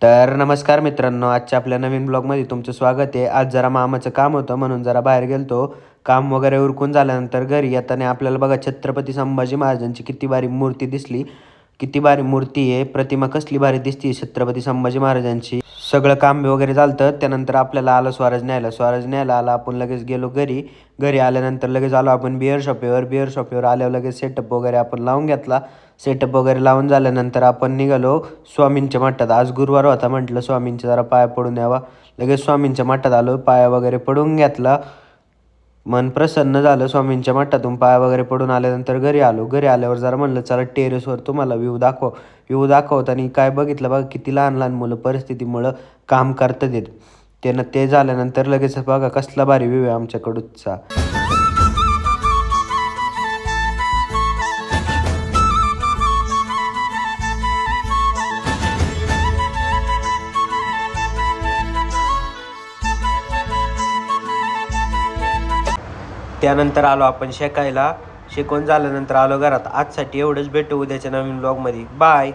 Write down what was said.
तर नमस्कार मित्रांनो, आजच्या आपल्या नवीन ब्लॉगमध्ये तुमचं स्वागत आहे. आज जरा मामाचं काम होतं म्हणून जरा बाहेर गेलतो. काम वगैरे उरकून झाल्यानंतर घरी येताना आपल्याला बघा छत्रपती संभाजी महाराजांची किती भारी मूर्ती दिसली. किती भारी मूर्ती आहे, प्रतिमा कसली भारी दिसते छत्रपती संभाजी महाराजांची. सगळं काम वगैरे झालं. त्यानंतर आपल्याला आलं स्वराज न्यायला आला. आपण लगेच गेलो घरी. घरी आल्यानंतर लगेच आलो आपण बिअर शॉपीवर आल्यावर लगेच सेटअप वगैरे आपण लावून घेतला. सेटअप वगैरे लावून झाल्यानंतर आपण निघालो स्वामींच्या मठात. आज गुरुवार होता, म्हटलं स्वामींच्या जरा पाया पडून यावा. लगेच स्वामींच्या मठात आलो, पाया वगैरे पडून घेतला. मन प्रसन्न झालं. स्वामींच्या मठातून पाया वगैरे पडून आल्यानंतर घरी आलो. घरी आल्यावर जरा म्हणलं चला टेरेसवर तुम्हाला व्ह्यू दाखवताना काय बघितलं बघा, किती लहान लहान मुलं परिस्थितीमुळं काम करतात येत. त्यानं ते झाल्यानंतर लगेच बघा कसला भारी व्ह्यू आहे आमच्याकडचा. त्यानंतर आलो आपण शेकायला. शेकून झाल्यानंतर आलो घरात. आजसाठी एवढंच, भेटू उद्याच्या नवीन ब्लॉगमध्ये. बाय.